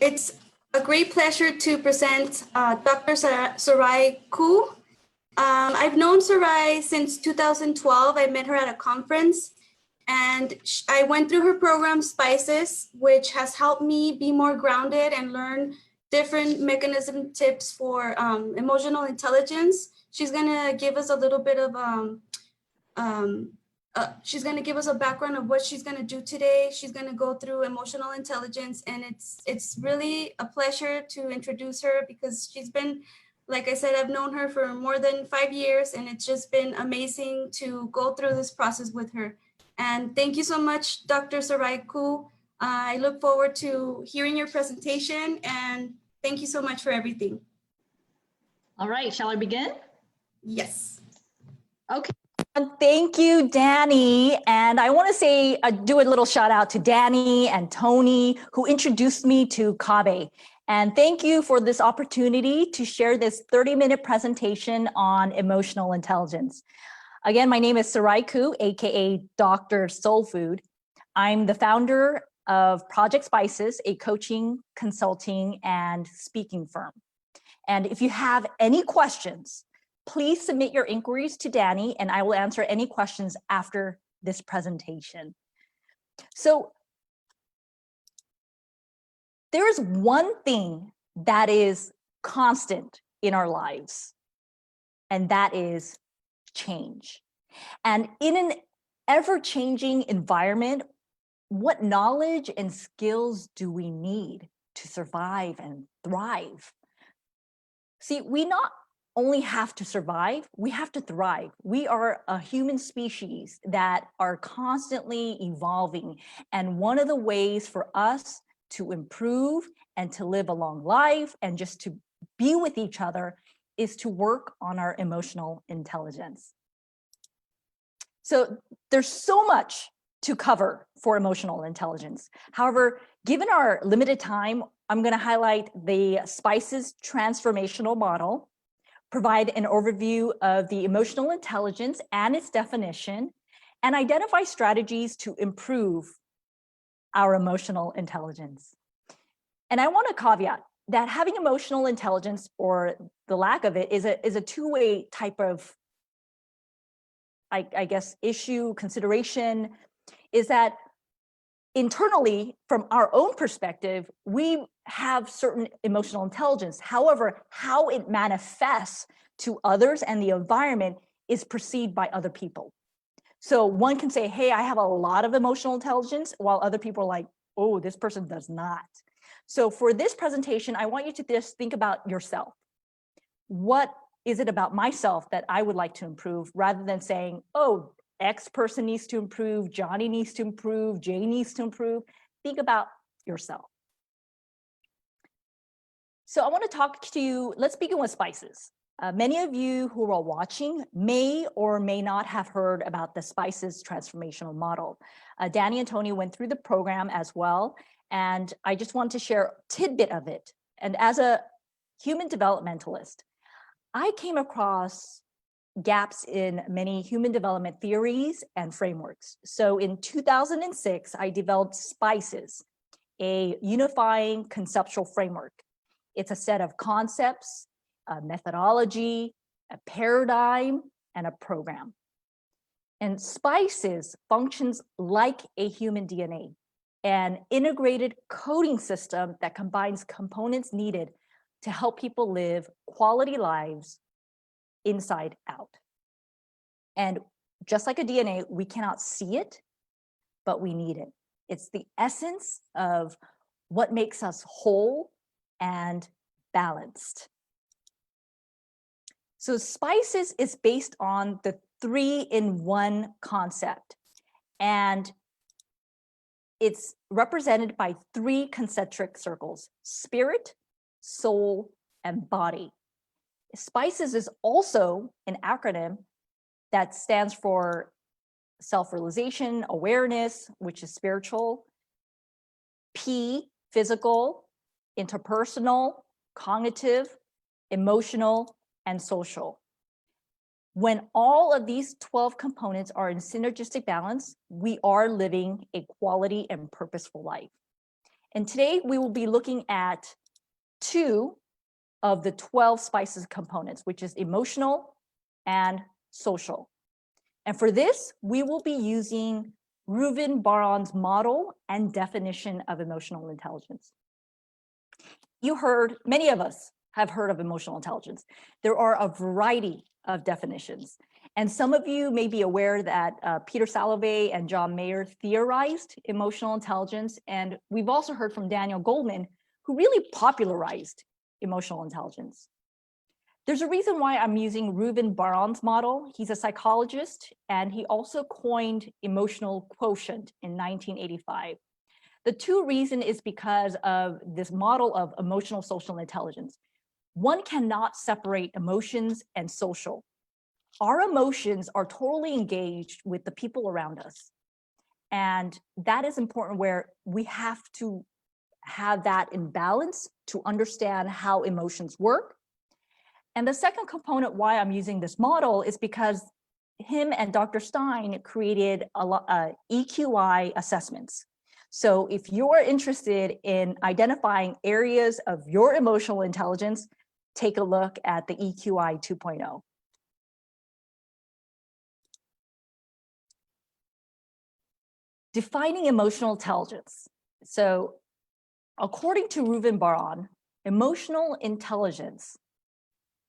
It's a great pleasure to present Dr. Sarai Koo. I've known Sarai since 2012. I met her at a conference and I went through her program Spices, which has helped me be more grounded and learn different mechanism tips for emotional intelligence. She's gonna give us a little bit of she's going to give us a background of what she's going to do today. She's going to go through emotional intelligence, and it's really a pleasure to introduce her because she's been, like I said, I've known her for more than 5 years, and it's just been amazing to go through this process with her. And thank you so much, Dr. Sarai Koo. I look forward to hearing your presentation, and thank you so much for everything. All right, shall I begin? Yes. Okay. Thank you, Danny. And I want to say, do a little shout out to Danny and Tony, who introduced me to Kaveh. And thank you for this opportunity to share this 30-minute presentation on emotional intelligence. Again, my name is Sarai Koo, AKA Dr. Soul Food. I'm the founder of Project Spices, a coaching, consulting, and speaking firm. And if you have any questions, please submit your inquiries to Danny and I will answer any questions after this presentation. So there is one thing that is constant in our lives, and that is change. And in an ever-changing environment, what knowledge and skills do we need to survive and thrive? See, we not only have to survive, we have to thrive. We are a human species that are constantly evolving. And one of the ways for us to improve and to live a long life and just to be with each other is to work on our emotional intelligence. So there's so much to cover for emotional intelligence. However, given our limited time, I'm going to highlight the Spices Transformational Model, provide an overview of the emotional intelligence and its definition, and identify strategies to improve our emotional intelligence. And I want to caveat that having emotional intelligence, or the lack of it, is a two-way type of, I guess, issue, consideration, is that internally, from our own perspective, we have certain emotional intelligence. However, how it manifests to others and the environment is perceived by other people. So one can say, hey, I have a lot of emotional intelligence, while other people are like, oh, this person does not. So for this presentation, I want you to just think about yourself. What is it about myself that I would like to improve, rather than saying, oh, X person needs to improve, Johnny needs to improve, Jay needs to improve. Think about yourself. So I want to talk to you, let's begin with spices. Many of you who are watching may or may not have heard about the Spices Transformational Model. Danny and Tony went through the program as well, and I just want to share a tidbit of it. And as a human developmentalist, I came across gaps in many human development theories and frameworks. So in 2006, I developed Spices, a unifying conceptual framework. It's a set of concepts, a methodology, a paradigm, and a program. And Spices functions like a human DNA, an integrated coding system that combines components needed to help people live quality lives inside out. And just like a DNA, we cannot see it, but we need it. It's the essence of what makes us whole and balanced. So Spices is based on the 3-in-1 concept, and it's represented by 3 concentric circles: spirit, soul, and body. Spices is also an acronym that stands for self-realization, awareness, which is spiritual, P, physical, interpersonal, cognitive, emotional, and social. When all of these 12 components are in synergistic balance, we are living a quality and purposeful life. And today we will be looking at 2 of the 12 spices components, which is emotional and social. And for this, we will be using Ruben Baron's model and definition of emotional intelligence. Many of us have heard of emotional intelligence. There are a variety of definitions. And some of you may be aware that Peter Salovey and John Mayer theorized emotional intelligence. And we've also heard from Daniel Goleman, who really popularized emotional intelligence. There's a reason why I'm using Ruben Baron's model. He's a psychologist, and he also coined emotional quotient in 1985. The 2 reason is because of this model of emotional social intelligence. One cannot separate emotions and social. Our emotions are totally engaged with the people around us. And that is important, where we have to have that in balance to understand how emotions work. And the second component why I'm using this model is because him and Dr. Stein created EQI assessments. So if you're interested in identifying areas of your emotional intelligence, take a look at the EQI 2.0. Defining emotional intelligence. So according to Ruben Baron, emotional intelligence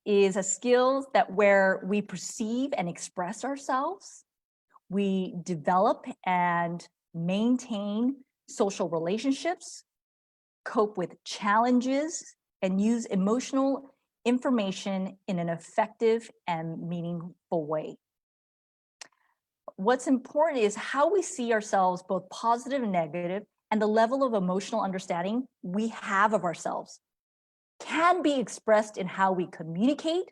is a skill that where we perceive and express ourselves, we develop and maintain social relationships, cope with challenges, and use emotional information in an effective and meaningful way. What's important is how we see ourselves, both positive and negative, and the level of emotional understanding we have of ourselves can be expressed in how we communicate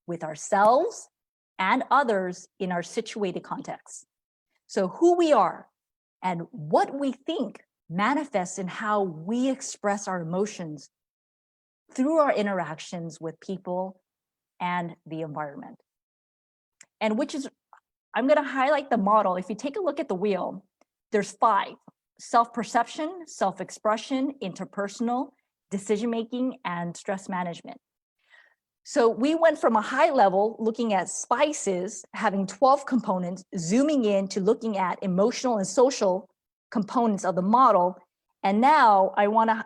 with ourselves and others in our situated contexts. So who we are and what we think manifests in how we express our emotions through our interactions with people and the environment. And I'm going to highlight the model. If you take a look at the wheel, there's 5: self-perception, self-expression, interpersonal, decision-making, and stress management. So we went from a high level looking at spices, having 12 components, zooming in to looking at emotional and social components of the model. And now I want to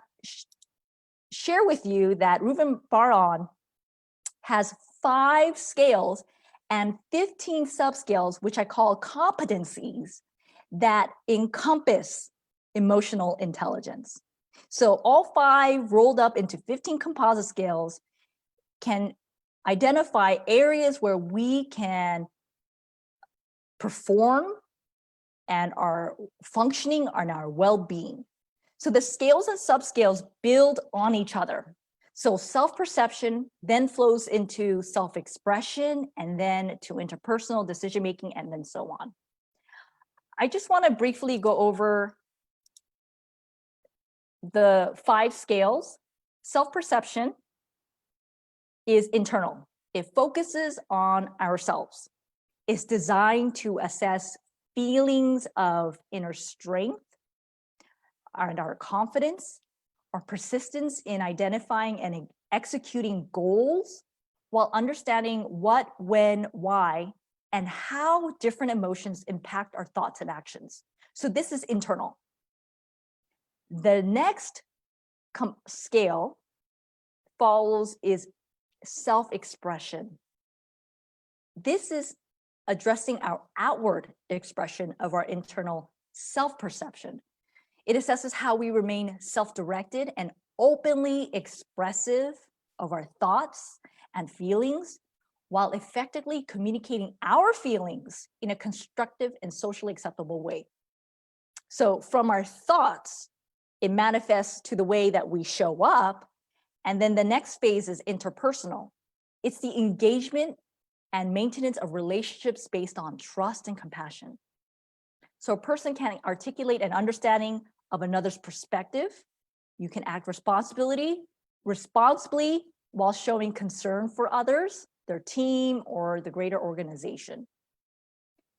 share with you that Ruben Baron has 5 scales and 15 subscales, which I call competencies, that encompass emotional intelligence. So all 5 rolled up into 15 composite scales can identify areas where we can perform and are functioning on our well-being. So the scales and subscales build on each other. So self-perception then flows into self-expression, and then to interpersonal decision-making, and then so on. I just want to briefly go over the 5 scales. Self-perception is internal. It focuses on ourselves. It's designed to assess feelings of inner strength and our confidence, our persistence in identifying and executing goals, while understanding what, when, why, and how different emotions impact our thoughts and actions. So this is internal. The next scale follows is self-expression. This is addressing our outward expression of our internal self-perception. It assesses how we remain self-directed and openly expressive of our thoughts and feelings, while effectively communicating our feelings in a constructive and socially acceptable way. So from our thoughts, it manifests to the way that we show up. And then the next phase is interpersonal. It's the engagement and maintenance of relationships based on trust and compassion. So a person can articulate an understanding of another's perspective. You can act responsibly while showing concern for others, their team, or the greater organization.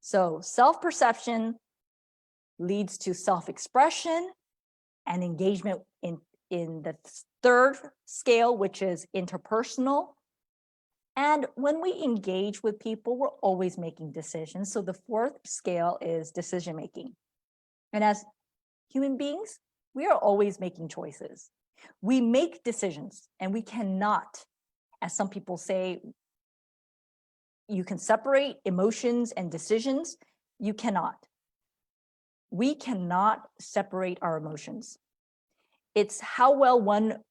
So self-perception leads to self-expression, and engagement in the third scale, which is interpersonal. And when we engage with people, we're always making decisions. So the fourth scale is decision making. And as human beings, we are always making choices. We make decisions, and we cannot, as some people say, you can separate emotions and decisions. You cannot. We cannot separate our emotions. It's how well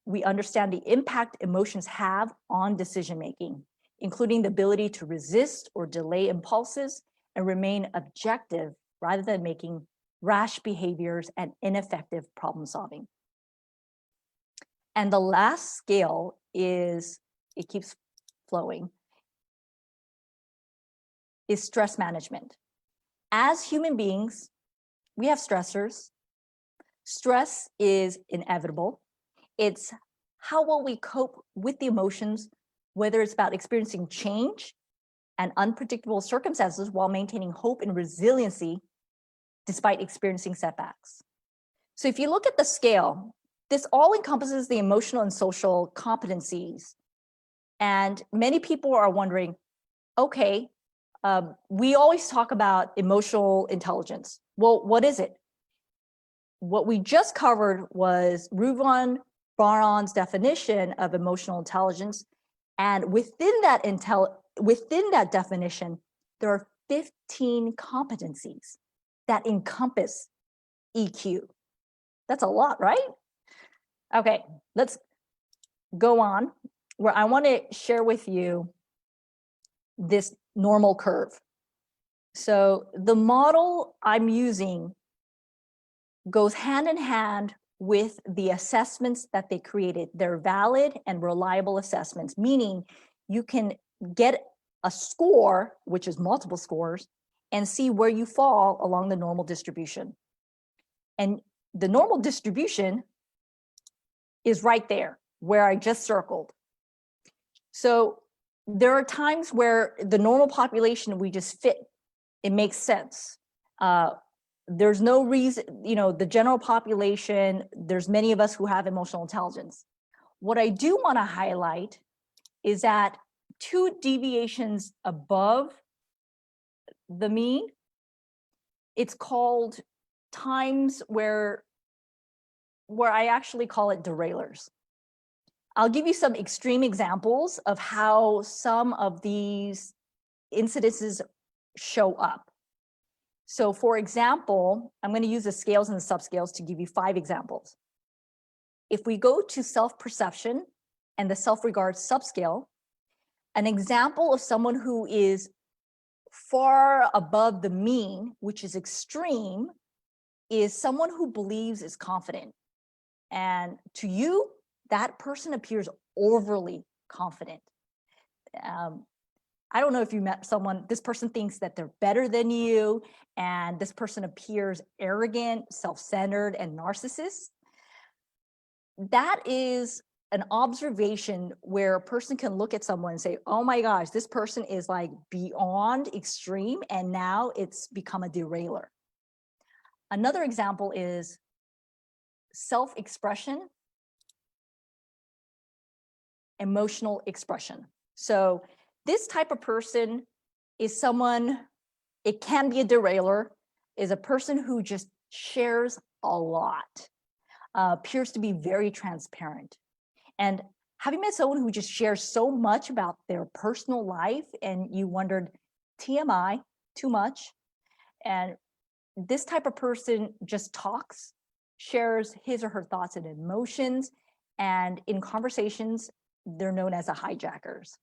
we understand the impact emotions have on decision making, including the ability to resist or delay impulses and remain objective rather than making rash behaviors and ineffective problem solving. And the last scale is, it keeps flowing, is stress management. As human beings, we have stressors. Stress is inevitable. It's how will we cope with the emotions, whether it's about experiencing change and unpredictable circumstances while maintaining hope and resiliency despite experiencing setbacks. So if you look at the scale, this all encompasses the emotional and social competencies. And many people are wondering, okay, we always talk about emotional intelligence. Well, what is it? What we just covered was Ruben Baron's definition of emotional intelligence. And within that definition, there are 15 competencies that encompass EQ. That's a lot, right? Okay, let's go on, where I want to share with you this normal curve. So the model I'm using goes hand in hand with the assessments that they created. They're valid and reliable assessments, meaning you can get a score, which is multiple scores, and see where you fall along the normal distribution. And the normal distribution is right there, where I just circled. So there are times where the normal population, we just fit, it makes sense. There's no reason, the general population, there's many of us who have emotional intelligence. What I do want to highlight is that 2 deviations above the mean, it's called times where I actually call it derailers. I'll give you some extreme examples of how some of these incidences show up. So for example, I'm going to use the scales and the subscales to give you 5 examples. If we go to self-perception and the self-regard subscale, an example of someone who is far above the mean, which is extreme, is someone who believes is confident. And to you, that person appears overly confident. I don't know if you met someone, this person thinks that they're better than you, and this person appears arrogant, self-centered, and narcissist. That is an observation where a person can look at someone and say, oh my gosh, this person is like beyond extreme, and now it's become a derailer. Another example is self-expression, emotional expression. So this type of person is someone, it can be a derailer, is a person who just shares a lot, appears to be very transparent. And have you met someone who just shares so much about their personal life and you wondered, TMI, too much? And this type of person just talks, shares his or her thoughts and emotions, and in conversations, they're known as the hijackers.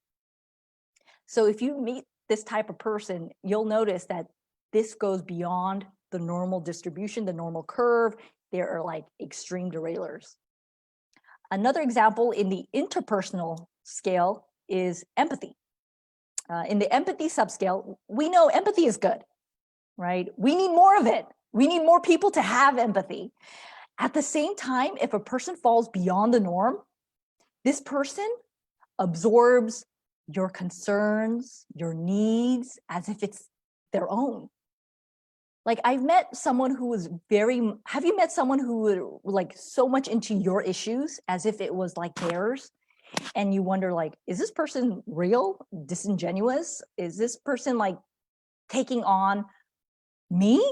So if you meet this type of person, you'll notice that this goes beyond the normal distribution, the normal curve. There are like extreme derailers. Another example in the interpersonal scale is empathy. In the empathy subscale, we know empathy is good, right? We need more of it. We need more people to have empathy. At the same time, if a person falls beyond the norm, this person absorbs your concerns, your needs, as if it's their own. Like I've met someone who was have you met someone who would like so much into your issues as if it was like theirs? And you wonder like, is this person real, disingenuous? Is this person like taking on me?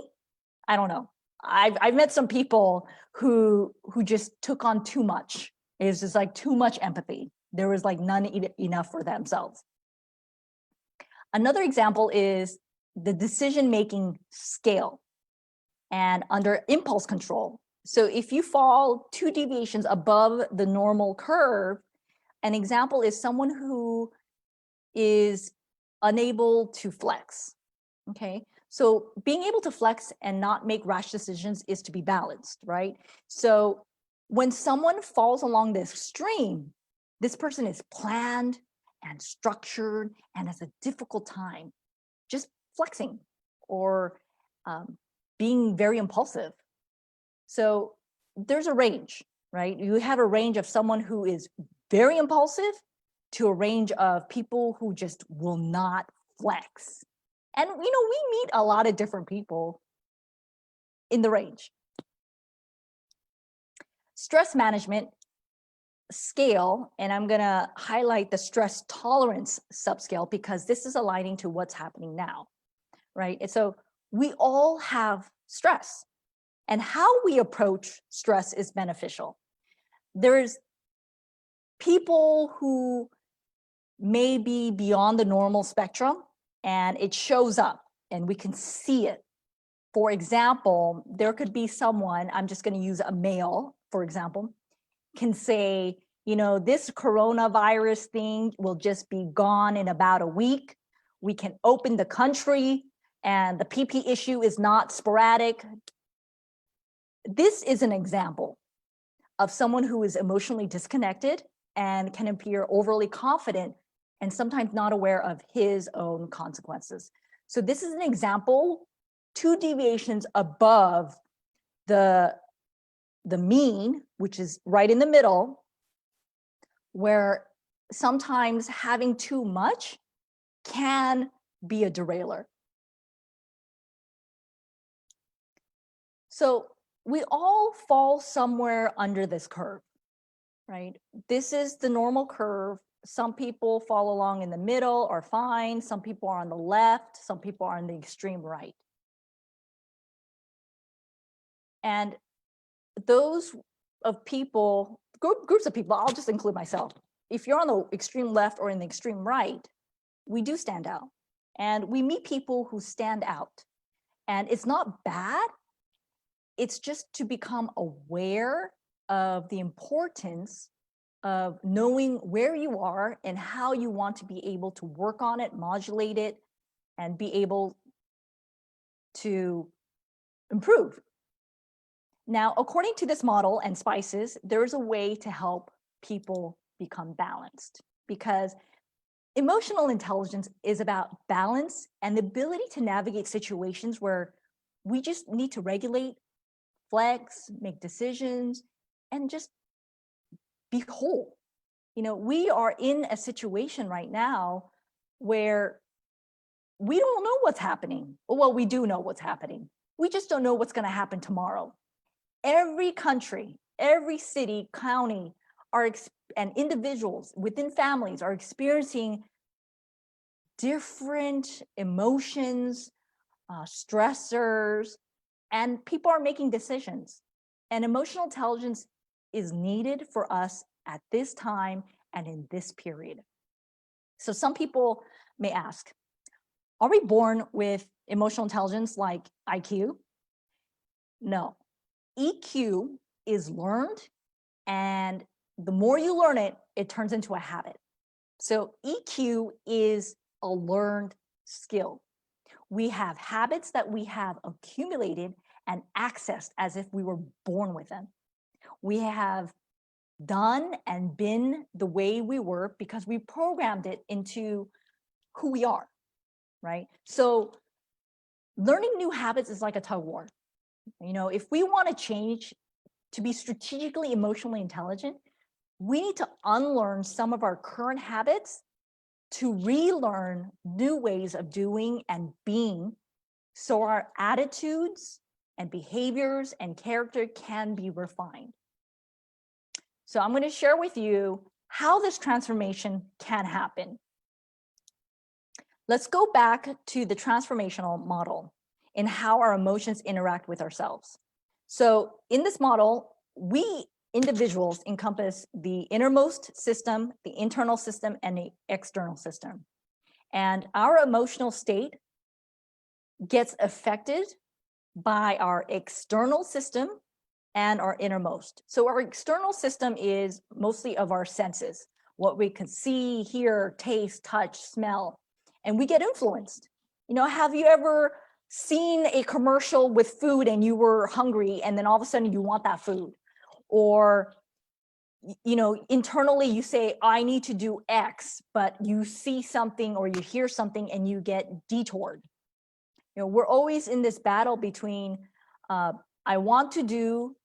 I don't know. I've met some people who just took on too much. It was just like too much empathy. There was like none enough for themselves. Another example is the decision-making scale and under impulse control. So if you fall 2 deviations above the normal curve, an example is someone who is unable to flex, okay? So being able to flex and not make rash decisions is to be balanced, right? So when someone falls along this extreme, this person is planned and structured and has a difficult time just flexing or being very impulsive. So there's a range, right? You have a range of someone who is very impulsive to a range of people who just will not flex. And we meet a lot of different people in the range. Stress management scale, and I'm gonna highlight the stress tolerance subscale because this is aligning to what's happening now, right? And so we all have stress, and how we approach stress is beneficial. There's people who may be beyond the normal spectrum and it shows up and we can see it. For example, there could be someone, I'm just going to use a male, for example, can say, this coronavirus thing will just be gone in about a week. We can open the country and the PP issue is not sporadic. This is an example of someone who is emotionally disconnected and can appear overly confident and sometimes not aware of his own consequences. So this is an example, 2 deviations above the mean, which is right in the middle, where sometimes having too much can be a derailer. So we all fall somewhere under this curve, right? This is the normal curve. Some people fall along in the middle are fine. Some people are on the left. Some people are on the extreme right. And those of people, groups of people, I'll just include myself. If you're on the extreme left or in the extreme right, we do stand out. And we meet people who stand out. And it's not bad. It's just to become aware of the importance of knowing where you are and how you want to be able to work on it, modulate it, and be able to improve. Now, according to this model and spices, there's a way to help people become balanced because emotional intelligence is about balance and the ability to navigate situations where we just need to regulate, flex, make decisions, and just be whole. We are in a situation right now where we don't know what's happening. Well, we do know what's happening. We just don't know what's going to happen tomorrow. Every country, every city, county, and individuals within families are experiencing different emotions, stressors, and people are making decisions. And emotional intelligence is needed for us at this time and in this period. So some people may ask, are we born with emotional intelligence like IQ? No. EQ is learned, and the more you learn it, it turns into a habit. So EQ is a learned skill. We have habits that we have accumulated and accessed as if we were born with them. We have done and been the way we were because we programmed it into who we are, right? So learning new habits is like a tug of war. If we want to change to be strategically emotionally intelligent, we need to unlearn some of our current habits to relearn new ways of doing and being so our attitudes and behaviors and character can be refined. So I'm going to share with you how this transformation can happen. Let's go back to the transformational model and how our emotions interact with ourselves. So in this model, we individuals encompass the innermost system, the internal system, and the external system. And our emotional state gets affected by our external system and our innermost. So our external system is mostly of our senses, what we can see, hear, taste, touch, smell, and we get influenced. You know, have you ever seen a commercial with food and you were hungry and then all of a sudden you want that food? Or, you know, internally you say, I need to do X, but you see something or you hear something and you get detoured. You know, we're always in this battle between I want to do,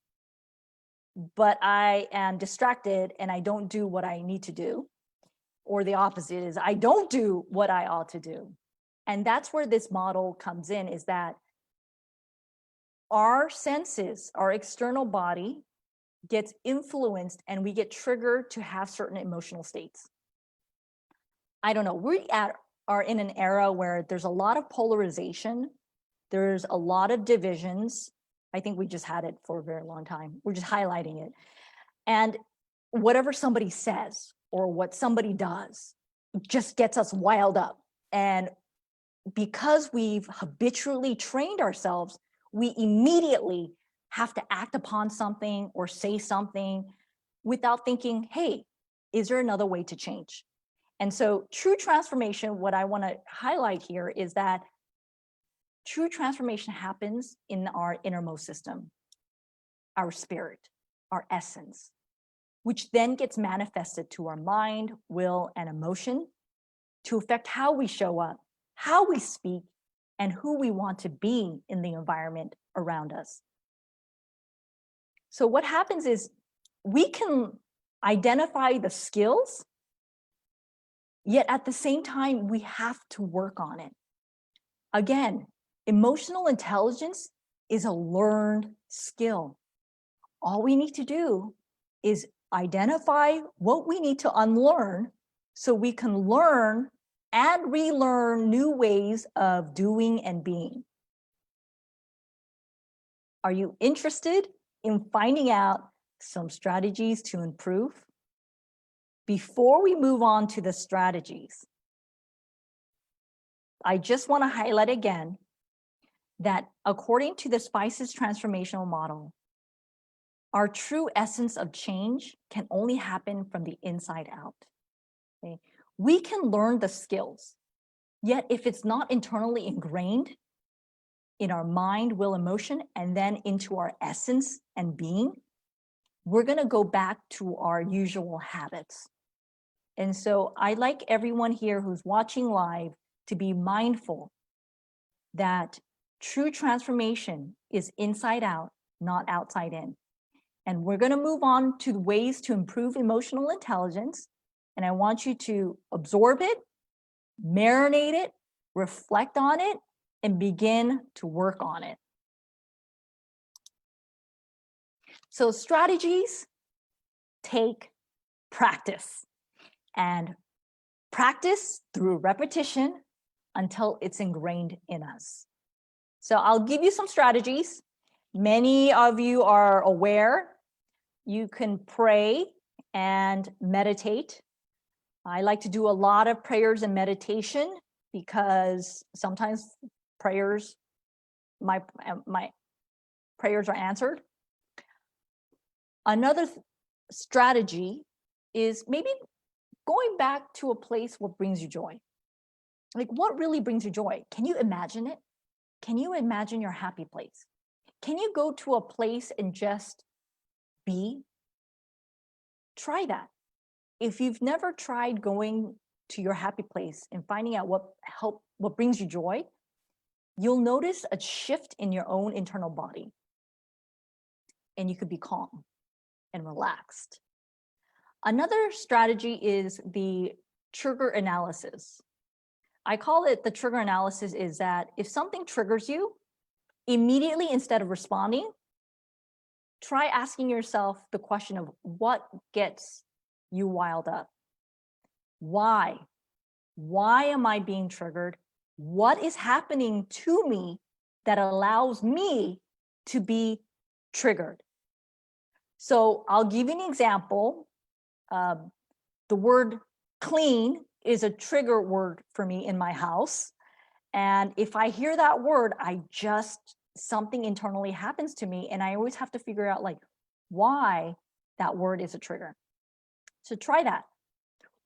but I am distracted and I don't do what I need to do. Or the opposite is I don't do what I ought to do. And that's where this model comes in, is that our senses, our external body gets influenced and we get triggered to have certain emotional states. I don't know, are in an era where there's a lot of polarization. There's a lot of divisions. I think we just had it for a very long time. We're just highlighting it. And whatever somebody says or what somebody does just gets us wild up. And because we've habitually trained ourselves, we immediately have to act upon something or say something without thinking, hey, is there another way to change? And so true transformation, what I want to highlight here is that true transformation happens in our innermost system, our spirit, our essence, which then gets manifested to our mind, will, and emotion to affect how we show up, how we speak, and who we want to be in the environment around us. So what happens is we can identify the skills, yet at the same time, we have to work on it. Again, emotional intelligence is a learned skill. All we need to do is identify what we need to unlearn so we can learn and relearn new ways of doing and being. Are you interested in finding out some strategies to improve? Before we move on to the strategies, I just want to highlight again that according to the SPICES transformational model, our true essence of change can only happen from the inside out. Okay? We can learn the skills, yet if it's not internally ingrained in our mind, will, emotion, and then into our essence and being, we're going to go back to our usual habits. And so I'd like everyone here who's watching live to be mindful that true transformation is inside out, not outside in. And we're going to move on to ways to improve emotional intelligence. And I want you to absorb it, marinate it, reflect on it, and begin to work on it. So strategies take practice, and practice through repetition until it's ingrained in us. So I'll give you some strategies. Many of you are aware. You can pray and meditate. I like to do a lot of prayers and meditation because sometimes my prayers are answered. Another strategy is maybe going back to a place what brings you joy. Like, what really brings you joy? Can you imagine it? Can you imagine your happy place? Can you go to a place and just be? Try that. If you've never tried going to your happy place and finding out what brings you joy, you'll notice a shift in your own internal body. And you could be calm and relaxed. Another strategy is the trigger analysis. I call it the trigger analysis, is that if something triggers you, immediately instead of responding, try asking yourself the question of what gets you wild up? Why? Why am I being triggered? What is happening to me that allows me to be triggered? So I'll give you an example. The word clean is a trigger word for me in my house. And if I hear that word, something internally happens to me. And I always have to figure out like why that word is a trigger. So try that.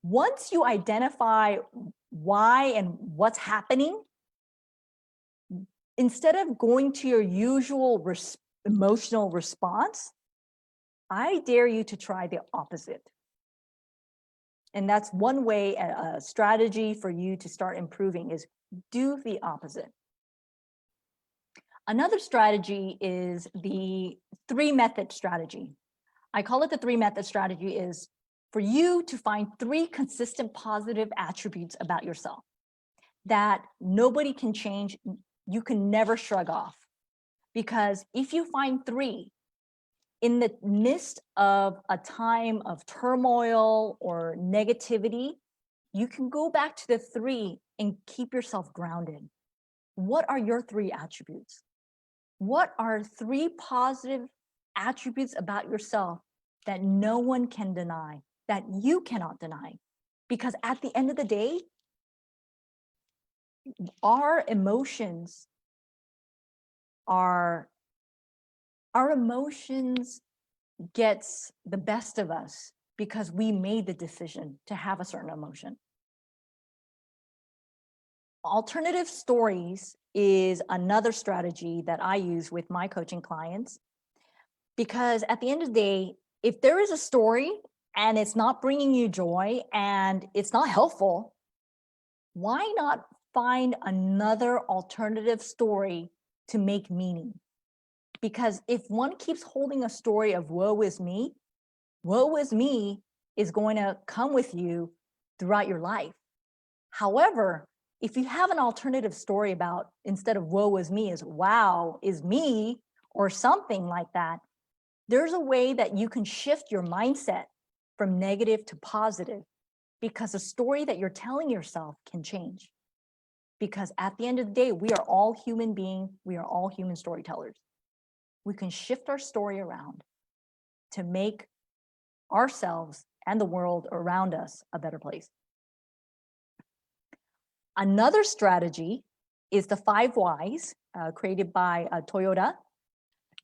Once you identify why and what's happening, instead of going to your usual emotional response, I dare you to try the opposite. And that's one way, a strategy for you to start improving is do the opposite. Another strategy is the 3-method strategy. I call it the 3-method strategy is for you to find 3 consistent positive attributes about yourself that nobody can change, you can never shrug off. Because if you find 3, in the midst of a time of turmoil or negativity, you can go back to the 3 and keep yourself grounded. What are your 3 attributes? What are 3 positive attributes about yourself that no one can deny, that you cannot deny? Because at the end of the day, our emotions gets the best of us because we made the decision to have a certain emotion. Alternative stories is another strategy that I use with my coaching clients, because at the end of the day, if there is a story and it's not bringing you joy and it's not helpful, why not find another alternative story to make meaning? Because if one keeps holding a story of woe is me is going to come with you throughout your life. However, if you have an alternative story about, instead of woe is me, is wow is me, or something like that, there's a way that you can shift your mindset from negative to positive, because the story that you're telling yourself can change. Because at the end of the day, we are all human beings, we are all human storytellers. We can shift our story around to make ourselves and the world around us a better place. Another strategy is the 5 whys created by Toyota.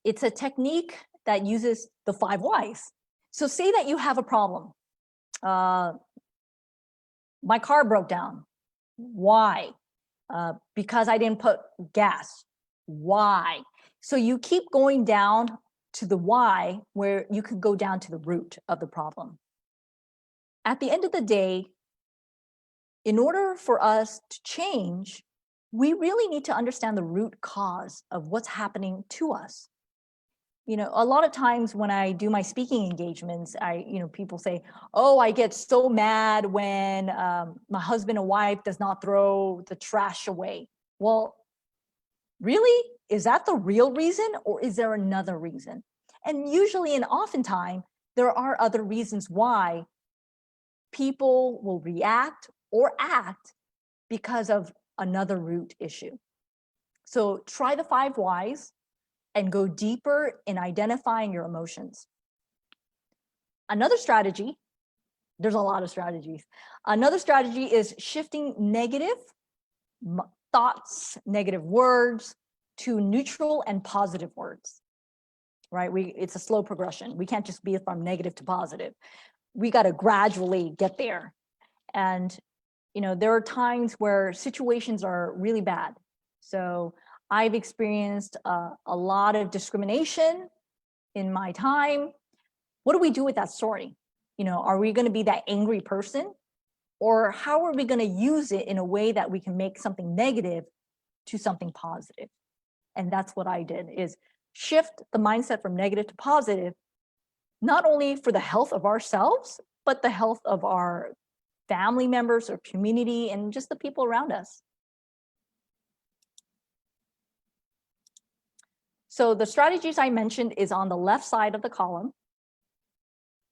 It's a technique that uses the 5 whys. So say that you have a problem. My car broke down. Why? Because I didn't put gas. Why? So you keep going down to the why, where you could go down to the root of the problem. At the end of the day, in order for us to change, we really need to understand the root cause of what's happening to us. You know, a lot of times when I do my speaking engagements, people say, oh, I get so mad when my husband and wife does not throw the trash away. Well, really? Is that the real reason, or is there another reason? And usually and oftentimes, there are other reasons why people will react or act because of another root issue. So try the 5 whys and go deeper in identifying your emotions. Another strategy, there's a lot of strategies. Another strategy is shifting negative thoughts, negative words to neutral and positive words, right? It's a slow progression. We can't just be from negative to positive. We got to gradually get there. And, there are times where situations are really bad. So I've experienced a lot of discrimination in my time. What do we do with that story? Are we going to be that angry person? Or how are we going to use it in a way that we can make something negative to something positive? And that's what I did, is shift the mindset from negative to positive, not only for the health of ourselves, but the health of our family members or community, and just the people around us. So the strategies I mentioned is on the left side of the column.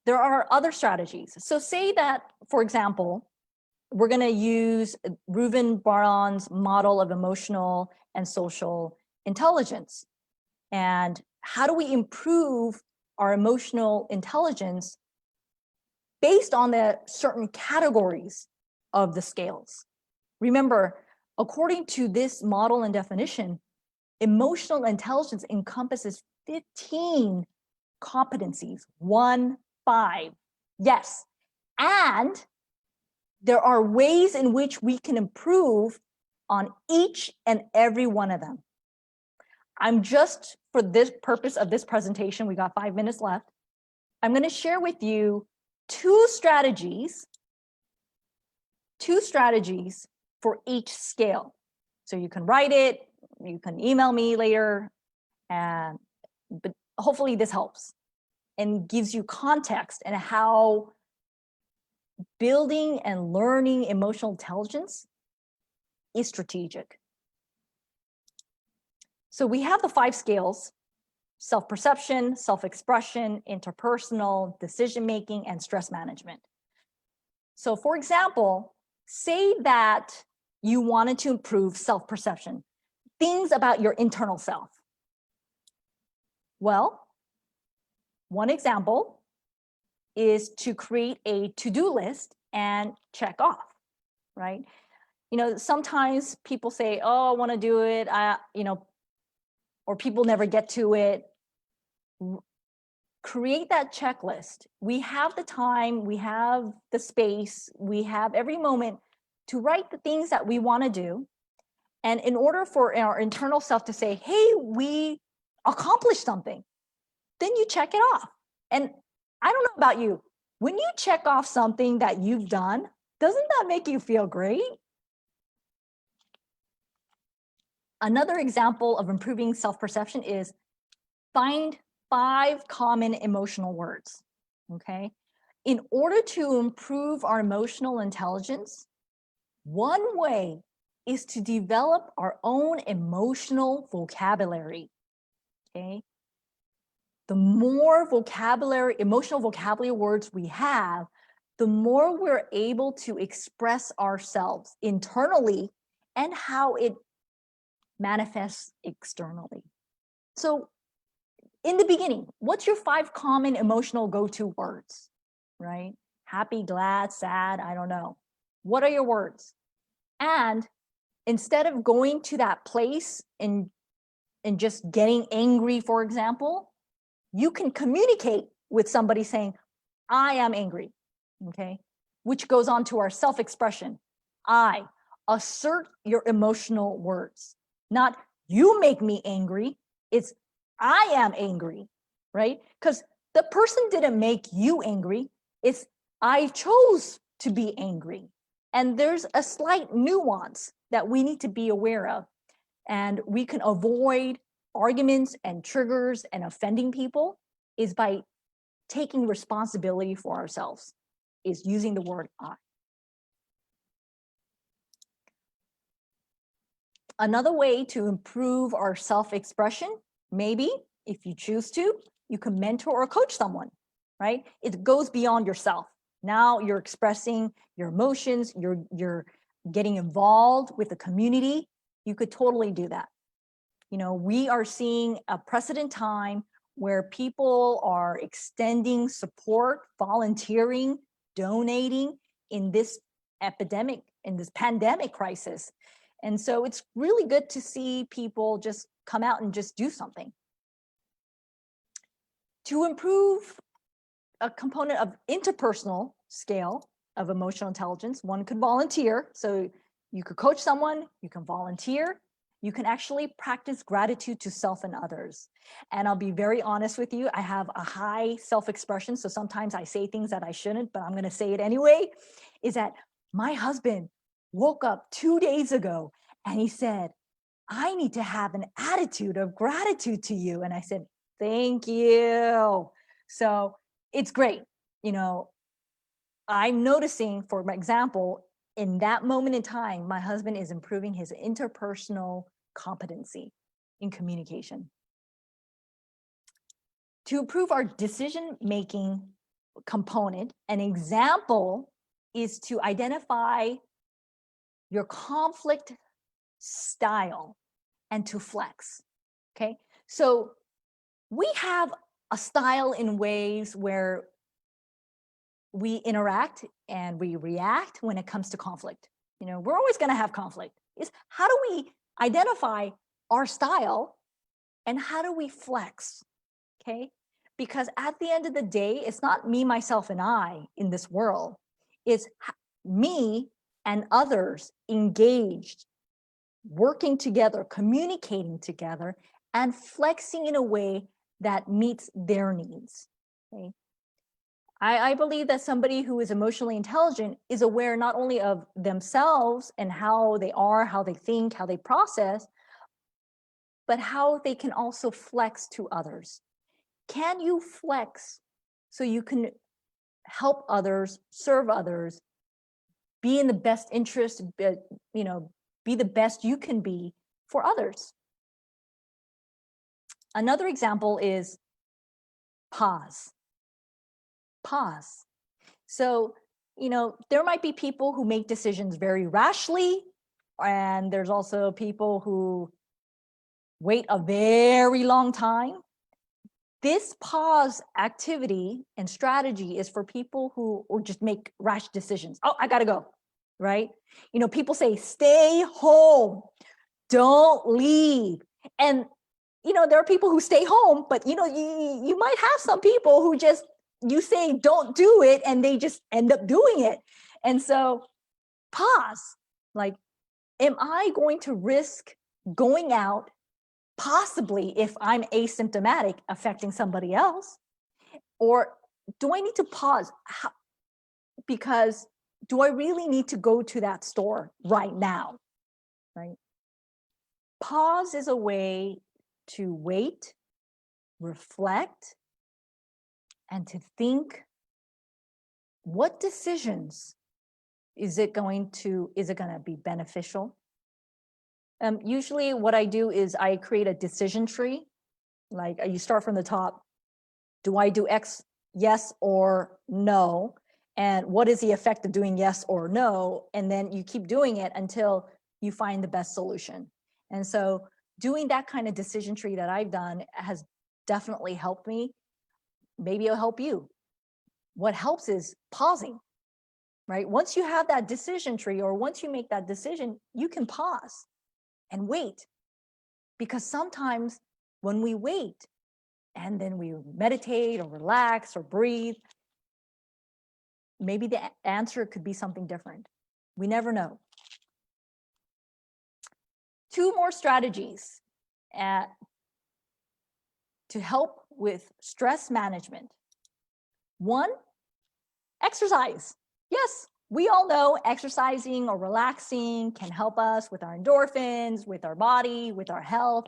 There are other strategies. So say that, for example, we're going to use Ruben Baron's model of emotional and social intelligence. And how do we improve our emotional intelligence based on the certain categories of the scales? Remember, according to this model and definition, emotional intelligence encompasses 15 competencies, 1-5. Yes. And there are ways in which we can improve on each and every one of them. I'm just, for this purpose of this presentation, we got 5 minutes left. I'm going to share with you two strategies for each scale. So you can write it, you can email me later, but hopefully this helps and gives you context and how building and learning emotional intelligence is strategic. So we have the 5 scales: self-perception, self-expression, interpersonal, decision-making, and stress management. So for example, say that you wanted to improve self-perception, things about your internal self. Well, one example is to create a to-do list and check off, right? You know, sometimes people say, oh, I want to do it, or people never get to it. Create that checklist. We have the time, we have the space, we have every moment to write the things that we want to do. And in order for our internal self to say, hey, we accomplished something, then you check it off. And I don't know about you, when you check off something that you've done, doesn't that make you feel great? Another example of improving self-perception is find 5 common emotional words, okay? In order to improve our emotional intelligence, one way is to develop our own emotional vocabulary, okay? The more emotional vocabulary words we have, the more we're able to express ourselves internally and how it manifests externally. So in the beginning, what's your 5 common emotional go-to words, right? Happy, glad, sad, I don't know. What are your words? And instead of going to that place and just getting angry, for example, you can communicate with somebody saying, I am angry, okay? Which goes on to our self-expression. I assert your emotional words, not you make me angry. It's I am angry, right? Because the person didn't make you angry. It's I chose to be angry. And there's a slight nuance that we need to be aware of. And we can avoid arguments and triggers and offending people is by taking responsibility for ourselves, is using the word I. Another way to improve our self-expression, maybe if you choose to, you can mentor or coach someone, right? It goes beyond yourself. Now you're expressing your emotions, you're getting involved with the community. You could totally do that. You know, we are seeing a precedent time where people are extending support, volunteering, donating in this epidemic, in this pandemic crisis. And so it's really good to see people just come out and just do something. To improve a component of interpersonal scale of emotional intelligence, one could volunteer. So you could coach someone, you can volunteer, you can actually practice gratitude to self and others. And I'll be very honest with you, I have a high self-expression, so sometimes I say things that I shouldn't, but I'm gonna say it anyway, is that my husband woke up 2 days ago and he said, I need to have an attitude of gratitude to you. And I said, thank you. So it's great, you know, I'm noticing, for example, in that moment in time, my husband is improving his interpersonal competency in communication. To improve our decision-making component, an example is to identify your conflict style and to flex, okay? So we have a style in ways where we interact and we react when it comes to conflict. You know, we're always gonna have conflict. Is how do we identify our style and how do we flex, okay? Because at the end of the day, it's not me, myself, and I in this world. It's me and others engaged, working together, communicating together, and flexing in a way that meets their needs, okay? I believe that somebody who is emotionally intelligent is aware not only of themselves and how they are, how they think, how they process, but how they can also flex to others. Can you flex so you can help others, serve others, be in the best interest, you know, be the best you can be for others? Another example is pause. Pause. So, you know, there might be people who make decisions very rashly, and there's also people who wait a very long time. This pause activity and strategy is for people who or just make rash decisions. Oh, I gotta go, right? You know, people say, stay home, don't leave. And, you know, there are people who stay home, but, you know, you might have some people who just, you say, don't do it, and they just end up doing it. And so pause, like, am I going to risk going out, possibly if I'm asymptomatic, affecting somebody else? Or do I need to pause? Because do I really need to go to that store right now, right? Pause is a way to wait, reflect, and to think, what decisions is it going to be beneficial? Usually what I do is I create a decision tree. Like you start from the top. Do I do X, yes or no? And what is the effect of doing yes or no? And then you keep doing it until you find the best solution. And so doing that kind of decision tree that I've done has definitely helped me. Maybe it'll help you. What helps is pausing, right? Once you have that decision tree, or once you make that decision, you can pause and wait. Because sometimes when we wait and then we meditate or relax or breathe, maybe the answer could be something different. We never know. Two more strategies to help with stress management. One, exercise. Yes, we all know exercising or relaxing can help us with our endorphins, with our body, with our health.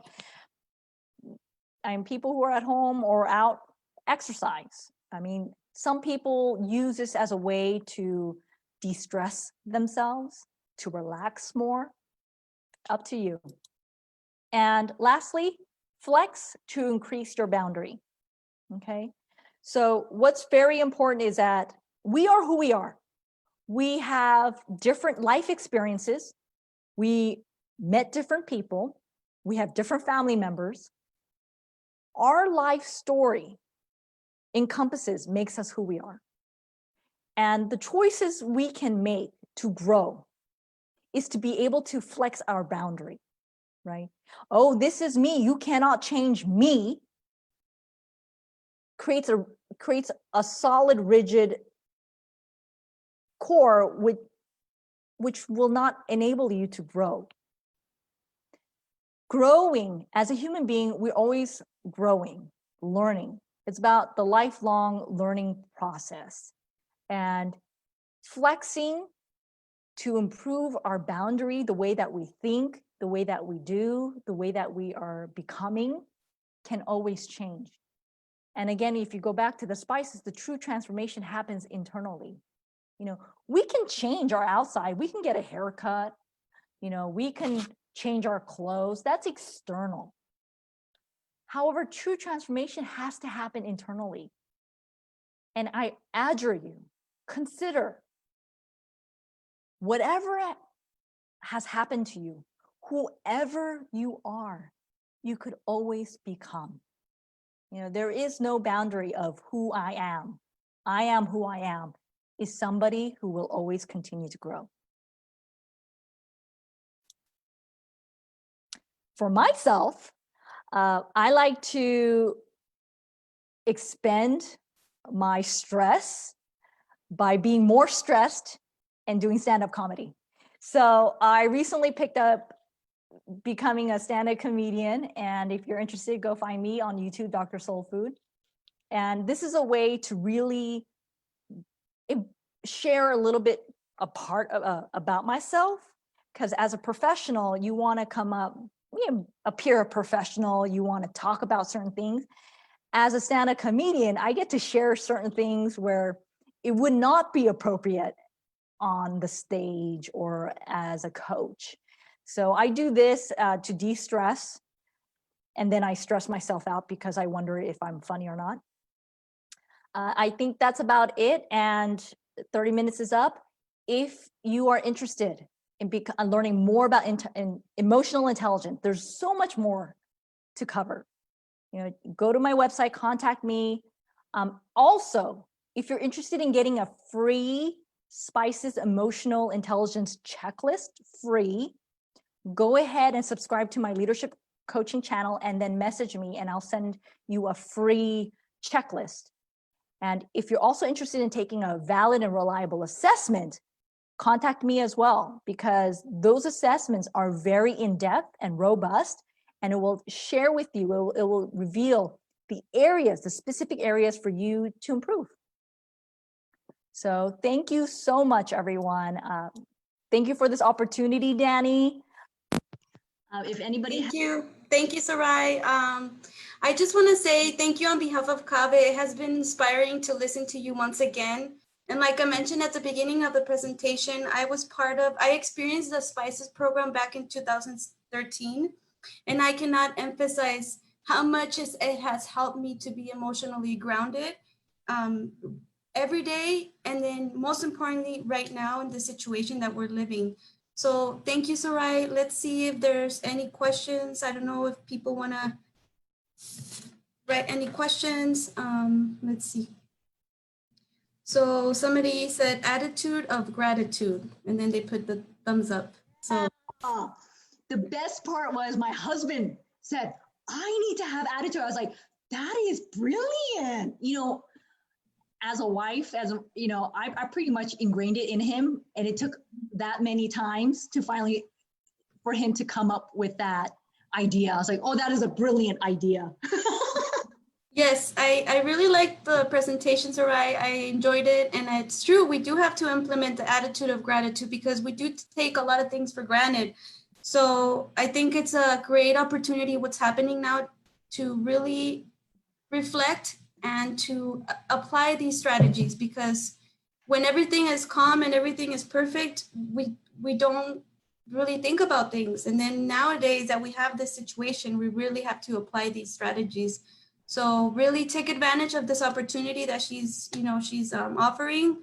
And people who are at home or out, exercise. I mean, some people use this as a way to de-stress themselves, to relax more. Up to you. And lastly, flex to increase your boundary. Okay. So what's very important is that we are who we are. We have different life experiences. We met different people. We have different family members. Our life story makes us who we are. And the choices we can make to grow is to be able to flex our boundary, right? Oh, this is me, you cannot change me. Creates a solid, rigid core which will not enable you to grow. Growing as a human being, we're always growing, learning. It's about the lifelong learning process. And flexing to improve our boundary, the way that we think, the way that we do, the way that we are becoming, can always change. And again, if you go back to the spices, the true transformation happens internally. You know, we can change our outside. We can get a haircut. You know, we can change our clothes. That's external. However, true transformation has to happen internally. And I adjure you, consider whatever has happened to you, whoever you are, you could always become. You know, there is no boundary of who I am. I am who I am is somebody who will always continue to grow. For myself, I like to expend my stress by being more stressed and doing stand-up comedy. So I recently picked up becoming a stand-up comedian. And if you're interested, go find me on YouTube, Dr. Soul Food. And this is a way to really share a little bit about myself. Because as a professional, you want to come up, appear a professional, you want to talk about certain things. As a stand-up comedian, I get to share certain things where it would not be appropriate on the stage or as a coach. So I do this to de-stress, and then I stress myself out because I wonder if I'm funny or not. I think that's about it, and 30 minutes is up. If you are interested in learning more about emotional intelligence, there's so much more to cover. You know, go to my website, contact me. Also, if you're interested in getting a free Spices Emotional Intelligence Checklist, free, go ahead and subscribe to my leadership coaching channel and then message me and I'll send you a free checklist. And if you're also interested in taking a valid and reliable assessment, contact me as well, because those assessments are very in-depth and robust, and it will share with you, it will reveal the areas, the specific areas for you to improve. So thank you so much, everyone. Thank you for this opportunity, Danny. If anybody Thank you, Sarai. I just want to say thank you on behalf of Kave. It has been inspiring to listen to you once again. And like I mentioned at the beginning of the presentation, I experienced the Spices program back in 2013. And I cannot emphasize how much it has helped me to be emotionally grounded every day. And then most importantly, right now in the situation that we're living. So thank you, Sarai. Let's see if there's any questions. I don't know if people want to write any questions. Let's see. So somebody said attitude of gratitude, and then they put the thumbs up. So the best part was my husband said, I need to have attitude. I was like, that is brilliant. You know, as a wife, I pretty much ingrained it in him, and it took that many times to finally, for him to come up with that idea. I was like, oh, that is a brilliant idea. Yes, I really liked the presentation, Sarai. I enjoyed it. And it's true, we do have to implement the attitude of gratitude because we do take a lot of things for granted. So I think it's a great opportunity what's happening now to really reflect and to apply these strategies, because when everything is calm and everything is perfect, we don't really think about things. And then nowadays that we have this situation, we really have to apply these strategies. So really take advantage of this opportunity that she's offering.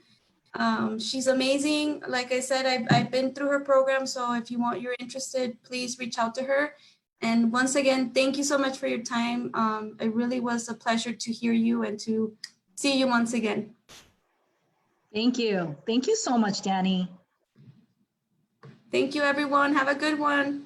She's amazing. Like I said, I've been through her program. So if you're interested, please reach out to her. And once again, thank you so much for your time. It really was a pleasure to hear you and to see you once again. Thank you. Thank you so much, Danny. Thank you, everyone. Have a good one.